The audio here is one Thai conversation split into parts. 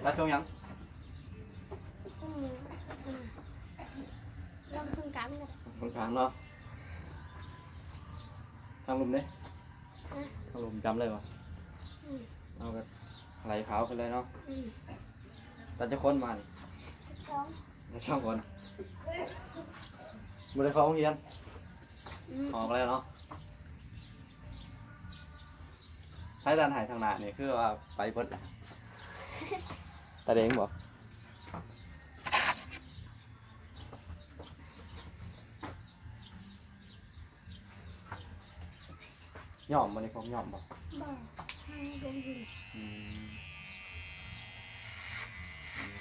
แล้วช่วงยังลองคนกลางเลย คนกลางเนาะทางลุมเด้ทางลุมจำเลยวะเอาก็ไหลขาวไปเลยเนาะแต่จะค้นมาจะช่องคนบริเขาเฮียนออกแล้วเนาะใช้ด้านหายทางหน้านี่คือว่าไปเบิดแต่เด้งบอกย่อมมันนี่ผมย่อมบอก บ่ให้ลงดิน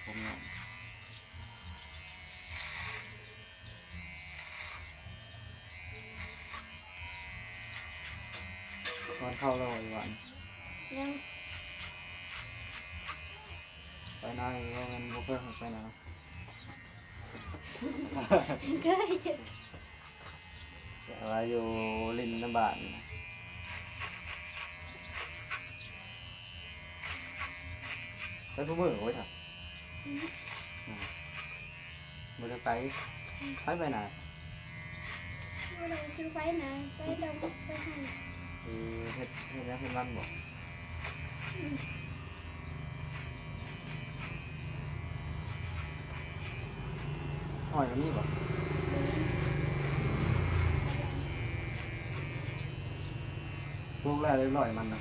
ผมย่อมตอนเข้าแล้วอีกวัน ยัง ไปหน้าก็มันบุกเพิ่มไปนะ เคย แต่ว่าอยู่ริมน้ำบานไปผู้มือไว้เถอะมันจะไปไหน ว่าเราซื้อไฟนะไปดงไปให้ เฮ็ดนี้เฮ็ดวันบอกหอยมันนี่บอกพวกแรกเลยลอยมันนะ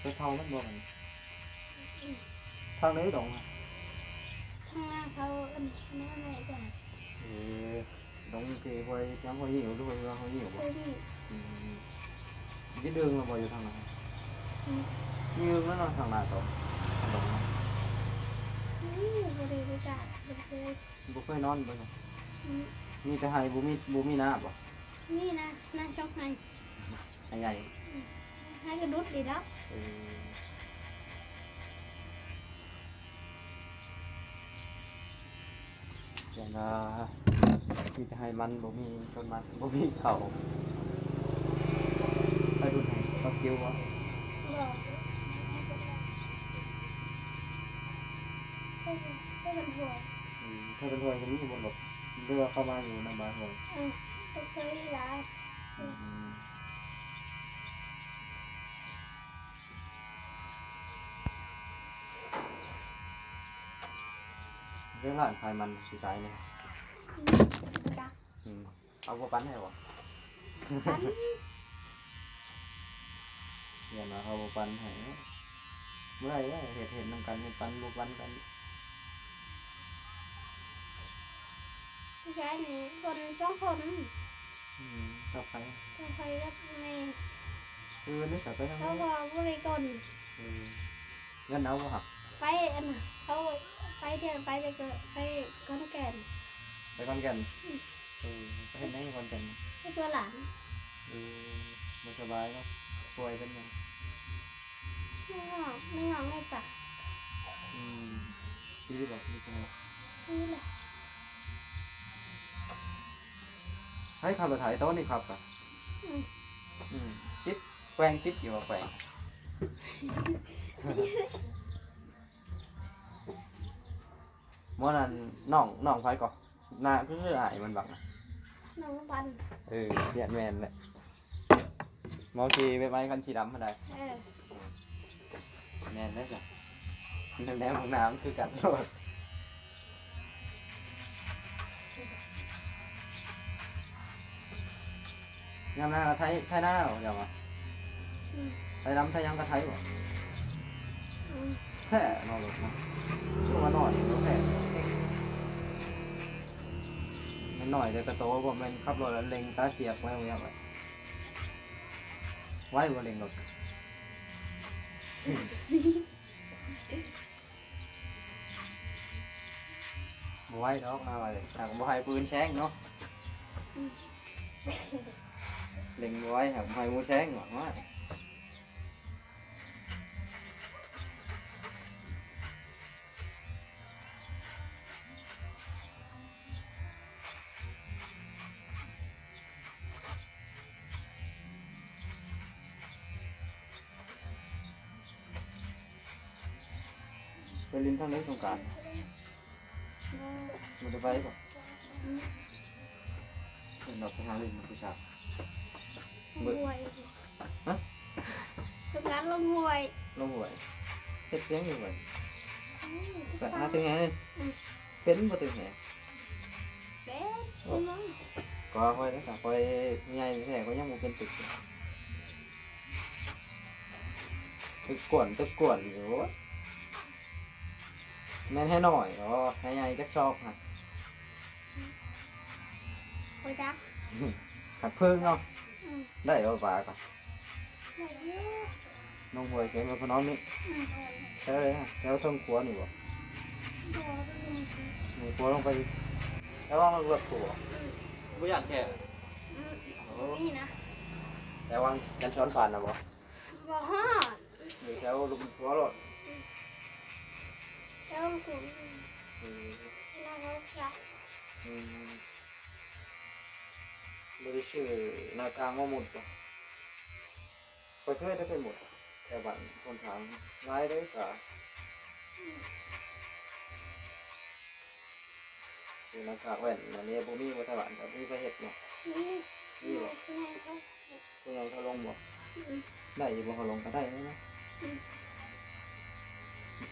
ไปเท่ามันบอกกันทางนี้ตรง ทางหน้าเขาแม่แม่จ้ะ đúng thì quay chấm quay nhiều luôn quay nhiều ไป quá นี่ cái đường là bao nhiêu thằng nào như nó là thằng nào rồi thằng đồng นี่บริเวณจ้ะบริเวณ bố phơi non bây giờ như thế hay bố mi nạp à นี่นะน่าชอบให้ hay này ให้กระดุดดีแล้ว vậy là như thế hay mắn bố mi con mắn bố mi khẩu hay đun này có kêu quá บอกให้มันหัว ถ้าเป็นคนนี้บนแบบเรือเข้ามาอยู่น้ำบาดเลย เคยร้าย เรื่องร้านขายมันสีใจเนี่ย จัก เอาพวกปั้นให้บ่ ปัน อย่ามาเอาพวกปั้นให้เมื่อไรเนี่ยเห็นนำกันพวกปั้นกัน ผู้ชายนี่คนสองคน ชอบใคร ก็ไปกับแม่ นี่สับไปทั้ง เขา นี้ ก็บริกร เงินเอาบ่หัก ไปอันน่ะเขาไปเที่ยวไปเกิดไปขอนแก่น ไปคอนแก่นไปเห็นได้คอนแก่น ไปตัวหลาน มันสบายเนาะป่วยเป็นยัง ไม่งอกไม่ปะ ชีวิตบอกมีจัง นี่แหละ ให้ขับรถไถโต๊ะนี่ครับอ่ะคิดแกว้งคิดอยู่ว่าแกว้งเมื่อนั้นน้องไฟก่อนหน้าคืออายมันบักนะ น้องปัน เหี้ยแมนแหละมอกีไปไม้คันสีดำมาได้แมนได้จ้ะแนวของน้ำคือกันโลดยามหน้าไทยหน้าเหรอเดี๋ยวมาไทยดำไทยยังกับไทยบ่แค่นอนหลุดนะตัวนอนแค่ไม่หน่อยเดี๋ยวกระโตผมเป็นขับรถแล้วเล็งตาเสียบไว้ไว้บ่เล็งรถบ่ไว้ดอกมาเลยแต่บ่ให้ปืนแช้งเนาะ เล็งไว้ครับหอยหมูแซงหวังว่าไปลินทางนี้สงกรานต์มันจะไปป่ะเป็นดอกทางลินผู้ชาย ลงหวย ฮะ ทำงานลงหวย ลงหวยเฮ็ดเพียงอยู่หวย ไป แบบหาตึงแหนี่เป็นบ่ตึงแห เป็นน้อง ก็ค่อยรักษาค่อยใหญ่แท้ก็ยังบ่เป็นตึกอยู่ตึกกวนอยู่แม่นให้หน่อยก็ให้ใหญ่จักซอกฮะ ไปจัก หักเพิ่งเนาะ อืม ได้บ่ปลาก่อน ไหนเยอะ น้องหวยเสียงกับพ่อน้องนี่ อืม แค่เลยฮะแล้วเทิงครัวนี่บ่ บอกไปดูสิ หนูครัวลงไปแล้วว่ามันเลือกตัวบ่อยากแค่ อืมนี่นะ แต่ว่ายันช้อนผ่านนะบ่ บอกฮะ อยู่แถวลุมหัวรถ แล้วคุณ อืม น่ารักจัง อืมบ่ได้ชื่อหน้ากลางว่าหมดบ่ไปเคยได้ไปหมดแต่บัดคนถามง่ายเด้อจ้ะชื่อหน้ากากแว่นอันนี้บ่มีบ่ตะวันแต่มีไปเฮ็ดเนาะ นี่ นี่บ่ นี่เขา ผู้ใหญ่เขาลงบ่ อืม ได้อยู่บ่เขาลงก็ได้นะ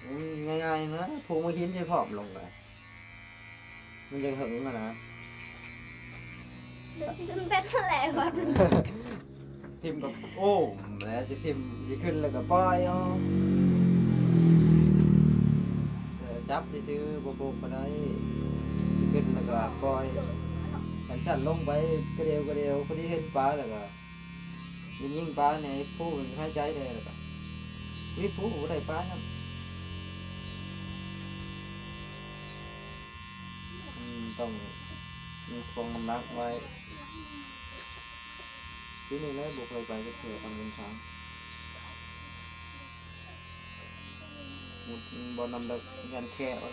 อืม ง่ายๆนะผูกมือหินใช้พร้อมลงไปมันยังหึงอะนะ เดี๋ยวฉันเป็นอะไรวะ ทิมกับโอ้มแล้วสิทิมสิขึ้นแล้วก็ปล่อยเอาจับสิซื้อบ่ๆก็ได้สิขึ้นแล้วก็ปล่อยขันสั่นลงไปกระเดียวพอดีเห็นปลาแล้วก็ยิงปลาในผู้หายใจได้แล้วก็มีผู้บ่ได้ปลานํต้องมีคงน้ำหนักไว้ทีนี้แม่บุกเลยไปก็เถื่อทำเงินช้างหมดบอลนำเลิกยันแค่ว่า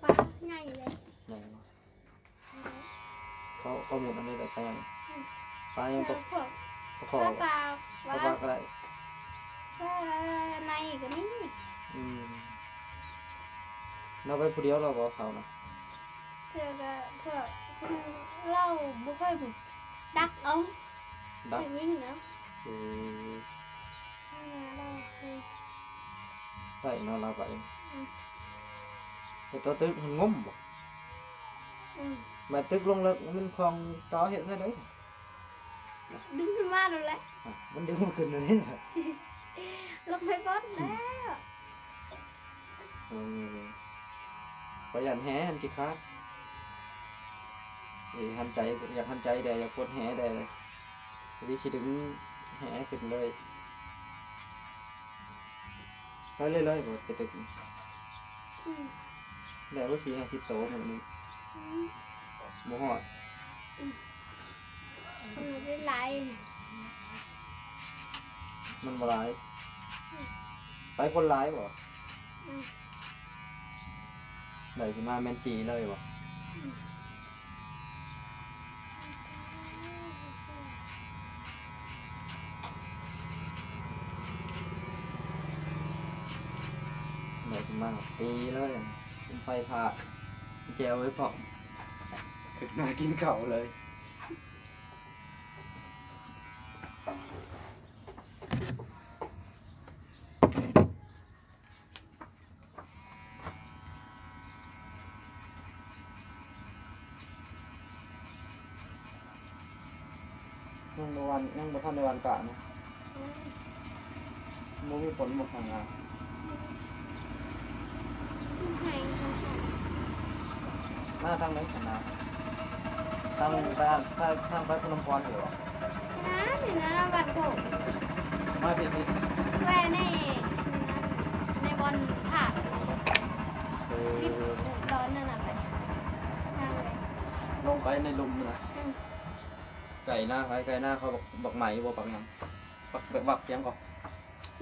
ปลาใหญ่เลย อย่างเขาหมดอันนี้แต่ยังปลายังตก พวก ตะข ป อ ลาปลา ปลาก็ได้ ปลาในก็นี่ เราไปผู้เดียวเราบอกเขานะ เพื่อก็เพื่อเล่าบุค่อยบุดักเอา ดัก อย่างนี้เนาะ คือ เรา ใส่นอนเราไปแต่ตัวตึกมันงุ่มบ่ mà tức lông lực mình còn có hiện ra đấy đứng trên ma rồi đấy mình đứng một cần rồi đấy lúc phải có đấy phải dành hé anh chị khác thì hành chạyอยากhành chạy đểอยากกดแหđể đi chỉ đứngแหขึ้นเลยไปเรื่อยๆบ่ตึกได้ว่า4-50โตเหมือนนี้บ่ฮอด đi lại มันบ่หลายไปคนหลายบ่ได้ขึ้นมาแม่นจีเลยบ่ได้ขึ้นมาตีเลยเป็นไฟผ่าแจวไว้พร้อมขึ้นมากินข้าวเลยยังบ่ทันในวันกะนะบ่มีผลบ่ทางงานมาทางไหนกันนะทางไปพนมพรอยู่ Má thì nó vặt cổ มาผิด Quê này Này bọn thả คือ Đón nên là phải Hàng này ลงไปในหลุมนี่นะ อืม ไก่หน้าไก่หน้าเขาบักไหมบ่บักหยังบักเสียงก่อน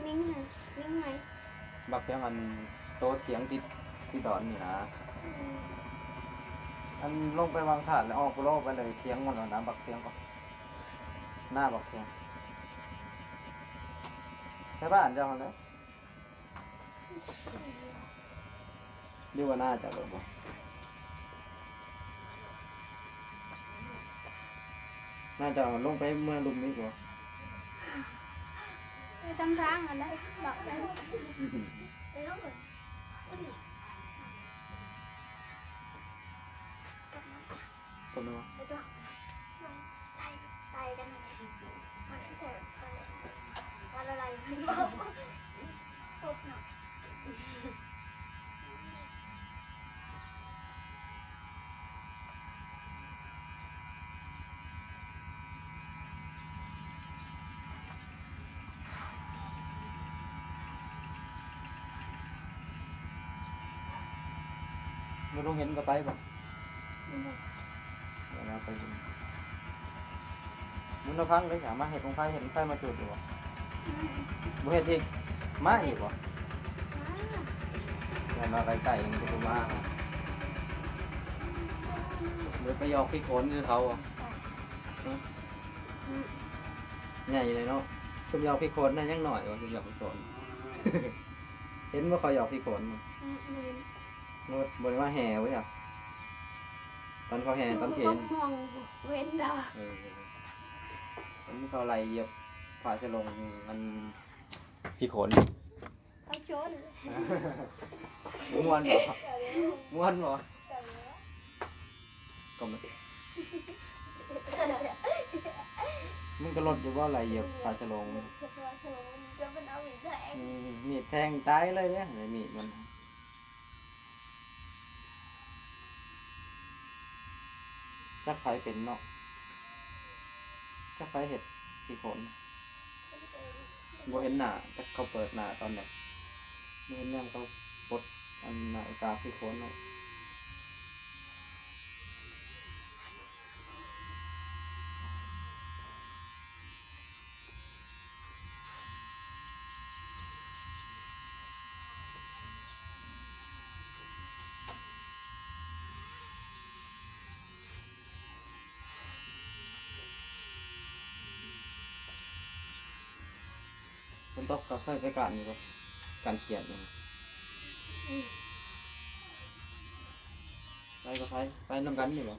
นิ่งน่ะนิ่งไหม บักเสียงอันโตเถียงติดที่ดอนนี่นะ อืม อันลงไปวางถาดแล้วออกโลไปเลยเถียงหมดแล้วนะบักเสียงก่อนหน้าบักเสียงใช่บ้านเจ้าแล้วเรียกว่าหน้าจะแบบบ่น่าจะลงไปเมื่อลุมนี้กว่า ไปทำทางอะไรบอกได้ คนนึง ตายกันอะไรมันที่เกิดวันอะไรพบเนาะ ไม่ต้องเห็นก็ไปบ่เวลาไปมุนพังเลยอย่ามาเห็ดของไฟเห็นไฟมาจุดอยู่บ่บ่เห็ดอีกมาอีกบ่แต่มาไก่มันก็มาเลยไปยอกพี่โขนคือเขาอ่ะใหญ่เลยเนาะชุมยอกพี่โขนนั่นยังหน่อยวะชุมยอกพี่โขน เห็นว่าเขายอกพี่โขนรถบริว่าแห่ไว้อ่ะตอนเขาแห่ตอนเขียน มองเว้นดา ตอนนี้เขาไล่เหยียบผ่าจะลงมันพี่โขน เอาชน ม้วนบ่ม้วนบ่ก็ไม่มึงก็รถอยู่ว่าอะไรเหยียบผ่าจะลง จะเป็นเอาอีกแทง มีดแทงตายเลยเนี่ยมีดมันจักไฟเป็นเนาะจักไฟเห็ดพี่โขนบ่เห็นหน้าจักเขาเปิดหน้าตอนไหนไม่เห็นเนี่ยเขาปลดอันหน้ากาพี่โขนเนาะคนตกก็เคยไปการอยู่ก็การเขียนนี่ไปก็ไปนำกันอยู่บ่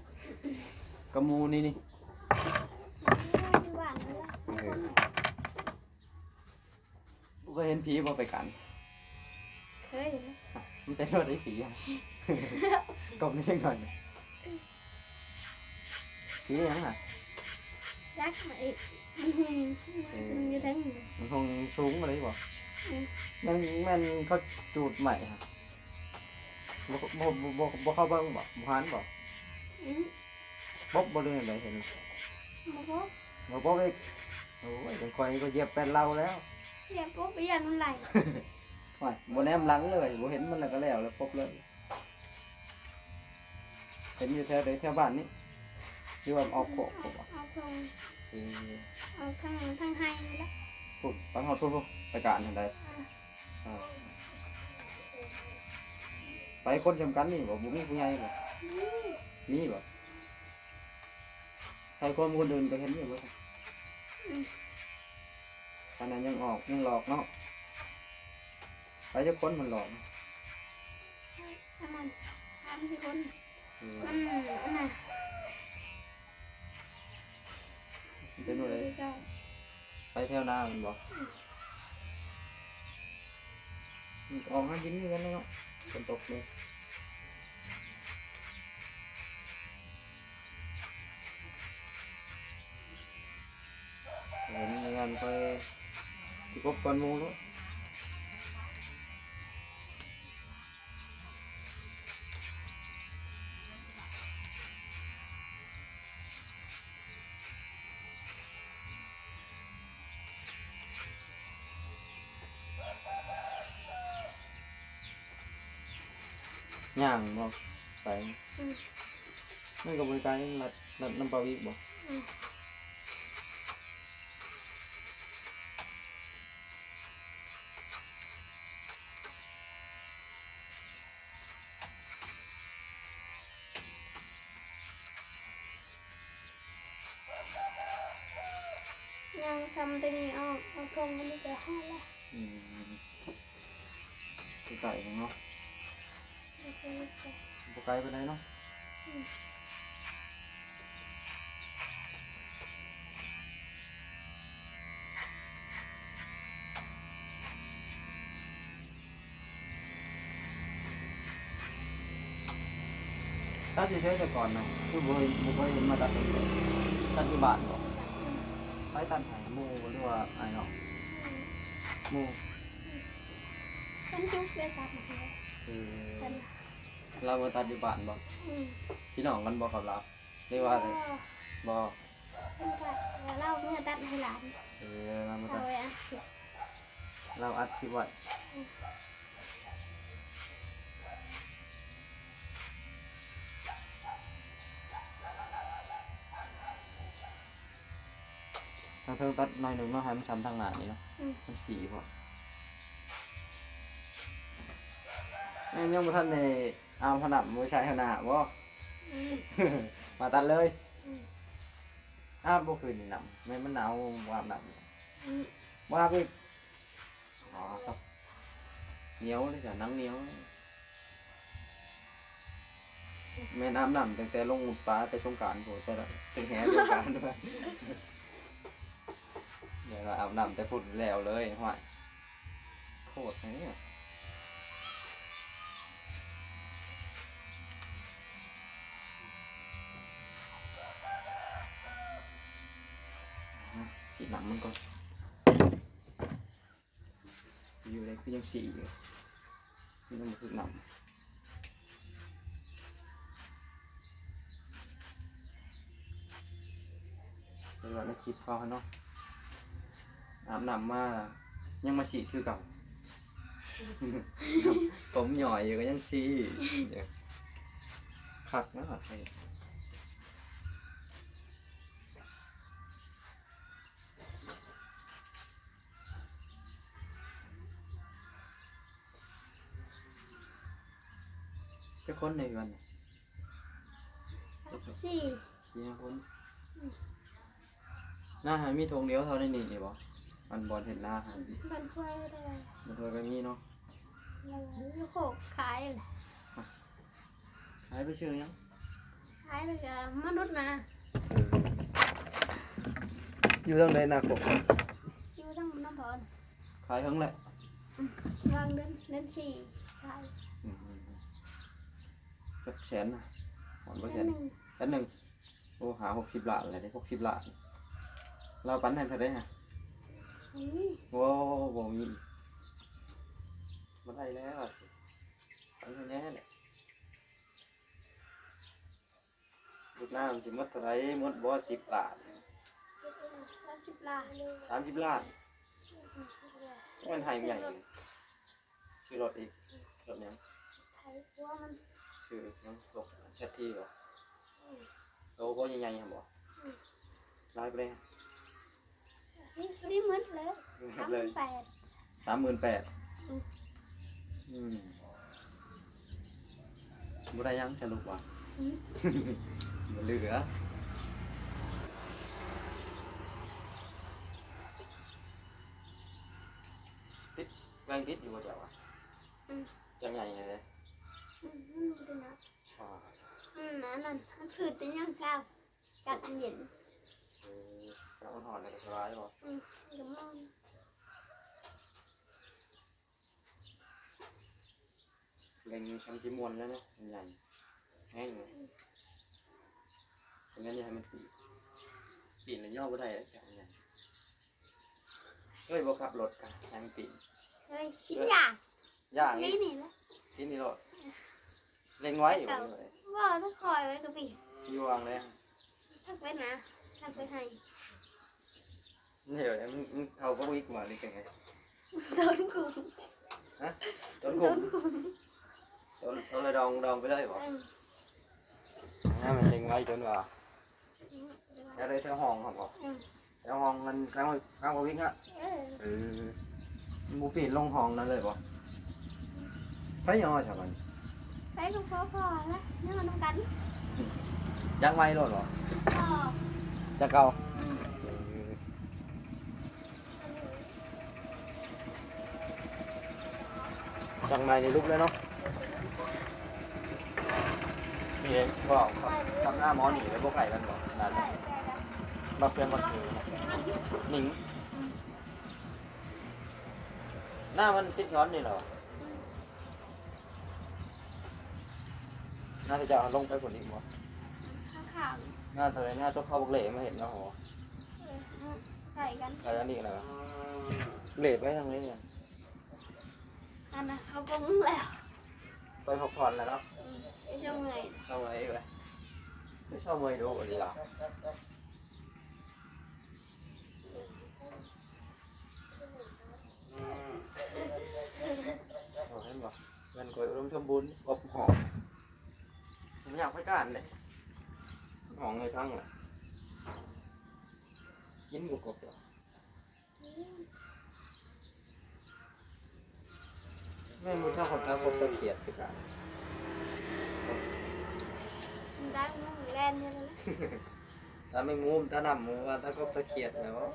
กระมูนี่นี่ ที่บ้านนั่นแหละ เคยเห็นผีบ่ไปกัน เคย มันเป็นรถไอ้ผีอ่ะ กบนี่จังหน่อยผียังอ่ะ รักมาอีกมันอยู่ทั้ง มันคงสูงมาเลยบ่มันเขาจูดใหม่ฮะบ่เข้าเบิ่งบ่หันบ่บ่เรื่องอะไรเห็น มาพบ บ่อีกโอ้ยจังคอยก็เหยียบเป็นเราแล้ว อย่าพบไปยันมันไหล ว่ายบ่แนมหลังเลยบ่เห็นมันแล้วก็แล้วพบเลยเห็นอยู่แถวบ้านนี้ที่ว่าออกโคกบ่ เอาตรงเอาข้างให้นี่แหละ พูดไปฮอดพูดไปการทันใดไปคนจำกันนี่บ่มีผู้ใหญ่บ่มีบ่ใครคนอื่นไปเห็นอยู่บ่ตอนนั้นยังออกยังหลอกเนาะไปจะคนมันหลอก อันนั้นอันที่คนอันน่ะ เป็นอะไรไปแถวหน้ามันบอกออกมากินกันเนาะฝนตกเลยเห็นงานไปที่กบก่อนมูแล้วย่างบ่ไป มันก็บริการรัดน้ำปลาวิกบ่ อืมยังซ้ำตัวนี้ออกเอากรงมันนี่ก็ห้าละ อืมคือไก่เนาะ โอเคจ้ะ บ่ไก่ไปไหนใดเนาะ อืมตัดเฉยๆแต่ก่อนนะคือบ่เคยเห็นมาตัดเลยตัดอยู่บ้านบ่ อืม ไปตัดให้หมู่หรือว่าไอ้เนาะ อืม หมู่ มันจุกเสียตัดมาเลย คือ กัน เรามาตัดอยู่บ้านบ่ อืม พี่น้องกันบ่ครับรับหรือว่าอะไรบ่ เป็นตัดแล้วเราเมื่อตัดให้หลาน เรามา เอา ตัด ไว้อ่ะสิ เราอัดคลิปไว้ทางเทิงตัดหน่อยหนึงเนาะให้มันซ้ำทางหน้านี่เนาะ อืม มันสีพอแม่นยังบ่ทันได้เอาผนังมือใช้ขนาดบ่ อืม มาตัดเลย อืม อ้าวบ่คืนนี่นำแม่นมันหนาวบ่อาบน้ำ อืม บ่อาบอีกอ๋อครับเหนียวเลยจ้ะหนังเหนียวแม่นอาบน้ำตั้งแต่ลงปลาแต่สงกรานต์โหแต่ละเป็นแหสงกรานต์ด้วยเดี๋ยวเราอาบน้ำแต่พุ่นแล้วเลยห้วยโคตรเนี่ยสีหนังมันก่อนอยู่ในคือยังสีอยู่นี่มันคือหนังเดี๋ยวเราในคลิปเขาเนาะอาบน้ำมายังมาสีคือเก่า ผมหน่อยอยู่ก็ยังสีเดี๋ยวคักนะไอ้เจ้าคนในวันน่ะ สี่ สี่ห้าคนหน้าหามีธงเดียวเท่าในนี่นี่บ่มันบอลเห็นหน้าหา มันค่อยได้ มันเคยก็มีเนาะ แล้วโขกขายเลย หายไปชื่อยัง ขายเลยก็มนุษย์นะ อยู่ทางใดนาคก อยู่ทั้งน้ำพร ขายทั้งแหละ วางเดินสี่ขาย สักแสนนะหอนบ่แส แค่ น หนึ่ง แสนหนึ่งโอ้หา60 ล้านเลยได้60 ล้านเราปันให้เท่าไดฮะ นี่ โว้บ่มีบ่ได้แล้วอะสิปันเท่านี้แหละลูกน้ำสิหมดเท่าไหร่หมดบ่10 ล้าน 30 ล้าน 30 ล้านมันให้ใหญ่เลยซื้อรถอีกรถหยัง ไทยตัวมัน ซื้อหยังรถเซ็ตที่บ่โตบ่ใหญ่ๆหั่นบ่ลายไปเลย นี่เหมือนเลย เลย 38 38,000บ่ได้ยังจะลูกว่า อืม บ่เหลือติดแรงติดอยู่บ่เจ้าอ่ะ อืม จังใหญ่เลย มันบ่ได้นะ อ่า นั่นมันคือแต่ยังเช้ากัดอันเย็น กำลังหอนเลยสบายบ่ เดี๋ยวมัน เล็งช้ำจิมวนแล้วเนาะใหญ่แห้งเลยเพราะงั้นอย่าให้มันปีนแล้วย่อบ่ได้แล้วจังใหญ่เฮ้ยบ่ขับรถกันยังปีน เฮ้ยกินยา ย่าง นี่ นี่ นี่แหละ ปีนนี่รถเล็งไว้อยู่เลย ว่าถ้าคอยไว้กับพี่ อยู่วางเลย ทักไว้นะทักไว้ให้ เดี๋ยวมันเข้าก็วิกมาเลยกันไง โดนกู ฮะต้นกุ่มต้นอะไรดองไปเลยบ่ อืม อ๋อ น่ามันเล็งไว้จนว่าจะได้แถวห้องครับบ่แถวห้องมันกลางวิ่งอ่ะมูปีนลงห้องนั่นเลยบ่ไปย่อใช่ไหม ใส่ลูกพอนะเนื้อน้ำกัน จักไม้รถบ่ ก็ จักเก่าจักไม้ในรูปเลยเนาะนี่เองก็ทำหน้าหมอหนีเลยพวกไก่กันบ่นั่นมาเพื่อนมาถือหนิงหน้ามันติดง้อนนี่เหรอน่าจะเอาลงไปกว่านี้บ่ ข้าว หน้าตัวหน้าตัวเข้าบุกเหล่มาเห็นเนาะโห ใส่กัน อะไรนี่กันนะเหล่ไปทางนี้เนี่ย อันนั้นเขาปรุงแล้ว ไปพักผ่อนแล้วเนาะ ช่วงไง เข้ามาอีกเลยไม่ชอบมวยดูดีหรอเห็นบ่เงินกดร่มทำบุญกบหอมผมอยากไปการเลยหอมเลยทั้งเลยกินกบเหรอแม่มึงถ้าคนตากบตะเกียดไปกัน ได้มึงแล่นเนี่ยเลย ถ้าไม่งูมถ้านำมือว่าถ้าก็ตะเกียดนะวะ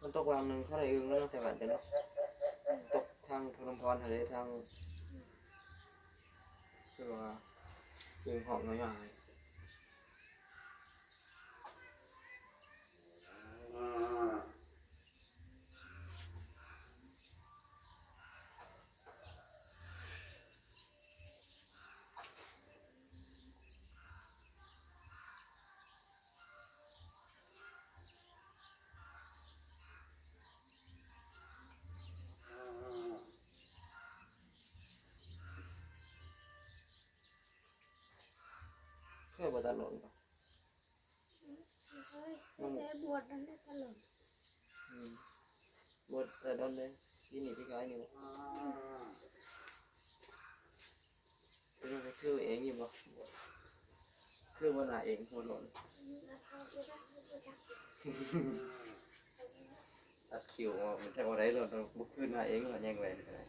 มันตกวางหนึ่งเขาได้อึ้งแล้วแต่ว่าจะเนาะตกทางพนมพรทะเลทางคือว่าอึ้งหอมน้อยใหญ่เพื่อบดาหล่นปะ ได้บวชนั่นได้ตลอด บดแต่โดนเลยที่นี่ที่กายนี่วะคือเองอยู่ปะคือวันไหนเองหัวหล่นตัดคิวมันจะเอาได้หล่นบุกขึ้นมาเองหล่นยังไงเลย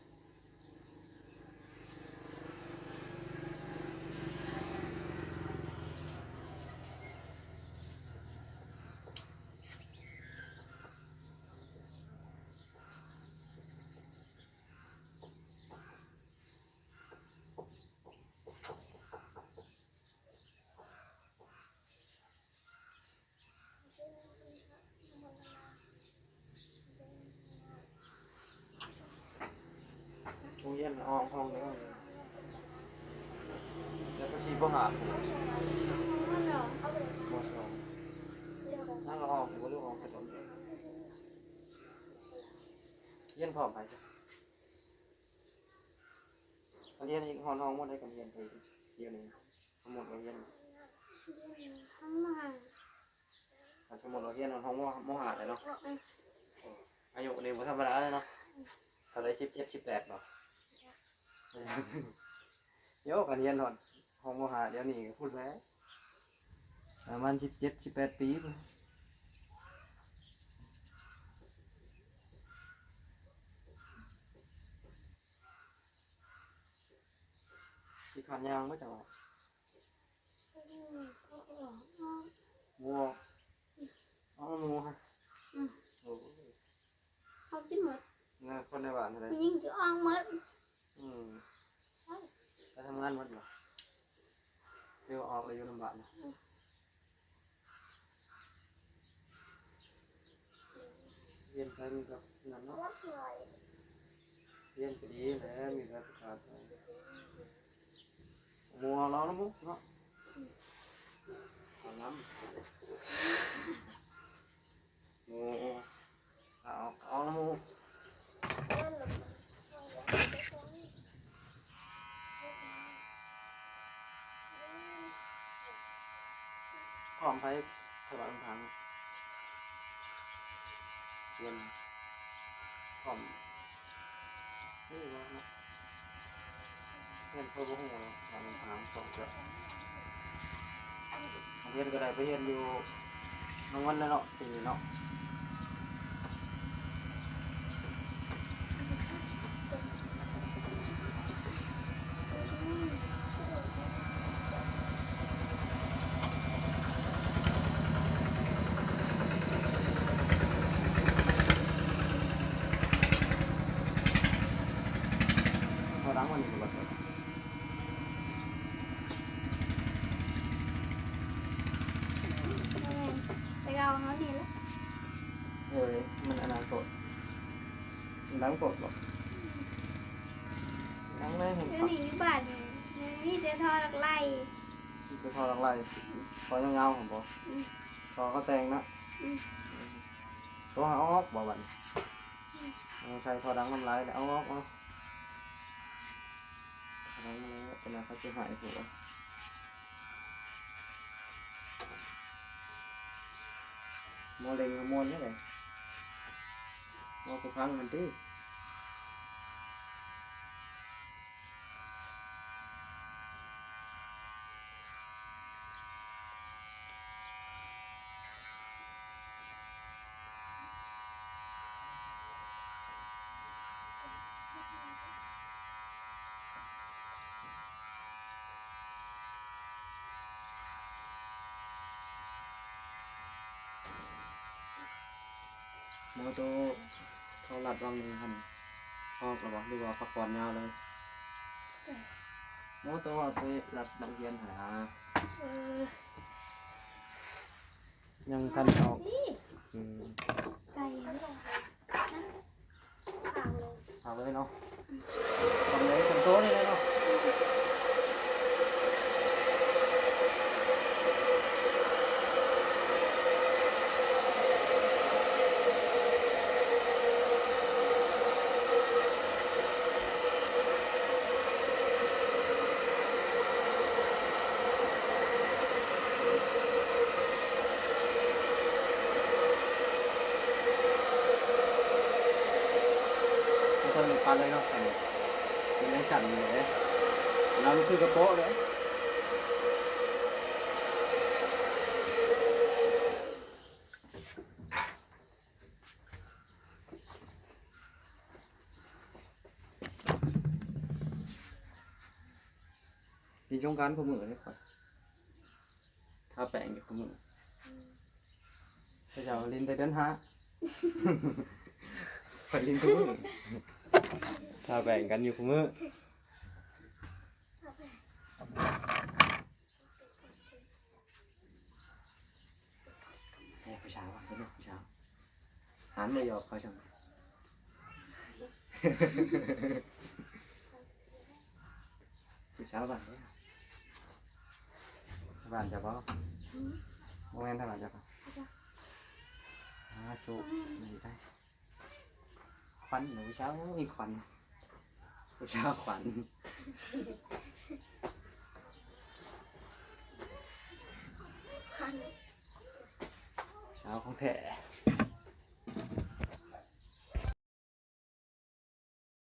โรงเรียนห้องนี้แล้วก็ชี้ปัญหาผมมสองนั่งเราออกผมก็เรื่องออกไปตอนเรียนพร้อมไปจ้ะเรียนอีกห้องหมดได้กันเรียนไปเดียวนึงทั้งหมดเราเรียน ทั้งมา ทั้งหมดเราเรียนห้องมหาเลยเนาะอายุนี่มันธรรมดาเลยเนาะถ้าได้17 18เนาะโยกกันเรียนหอนห้องมหาเดี๋ยวนี้พูดแล้วประมาณ17 18 ปีที่ขันยางไม่จังหวะงัวอ๋องัวฮะโอ้ เขาจิ้มหมด น่าคนในบ้านอะไร ยิงคืออ่างหมด ไปทำงานหมดเหรอเดี๋ยวออกเลยอยู่ลำบากนะเรียนไปมีกับนั่นเนาะเรียนก็ดีแล้วมีการศึกษาไปมัวเราแล้วมุกเนาะเอาน้ำมัวเอาน้ำมุก ไฟถวายทางเรียนพร้อมนี่ว่าเนาะเรียนเพื่อบ่ฮู้เนาะถวายทางสองเจ้าเรียนก็ได้ไปเรียนอยู่โรงวันแล้วเนาะปีนี้เนาะพอดังวันนี้ก็บ่ได้ ไปเอาเขานี่แล้ว มันอนาคตมันดังกดหรอกดังแม่เห็น เดี๋ยว ปะ นี้อยู่บ้านมีแต่ทอดไล่ คือพอหลังไรพอเงาๆของบ่พอเขาแต่งนะตัวเอาออกบ่บัดใช้พอดังน้ำลายแล้วเอาออกเอาดังเลยเป็นอะไรเขาจะหายหัวมอเร็งกับมอนนี่เลยมอสุพังมันที่มอตัวเขาหลัดวางมือทำพอกระบอกหรือว่าพักผ่อนยาวเลยมอตัวเอาไปหลัดนักเรียนหา ยังทันเอา ไก่ข่าวเลย เอาเลยเนาะทำเลยทำโต๊ะนี่เลยเนาะทำเป็นปันเลยเนาะเป็นยังสั่นอยู่เลยเราคือกระโปะเลยกินช่วงการขมือเลยก่อนทาแป้งอยู่ขมือจะเอาลิ้นไปเดินหาไปลิ้นขมือทาแป้งกันอยู่ขมือผู้ชายว่ะเป็นผู้ชายหันไปหยอกเขาจังผู้ชายบ้านเนี่ยบ้านจะบ่โมเมนต์ทางบ้านจะบ่สู้ไม่ได้ควันหนูผู้ชายมีควันผู้ชายขวัญเช้าของแท้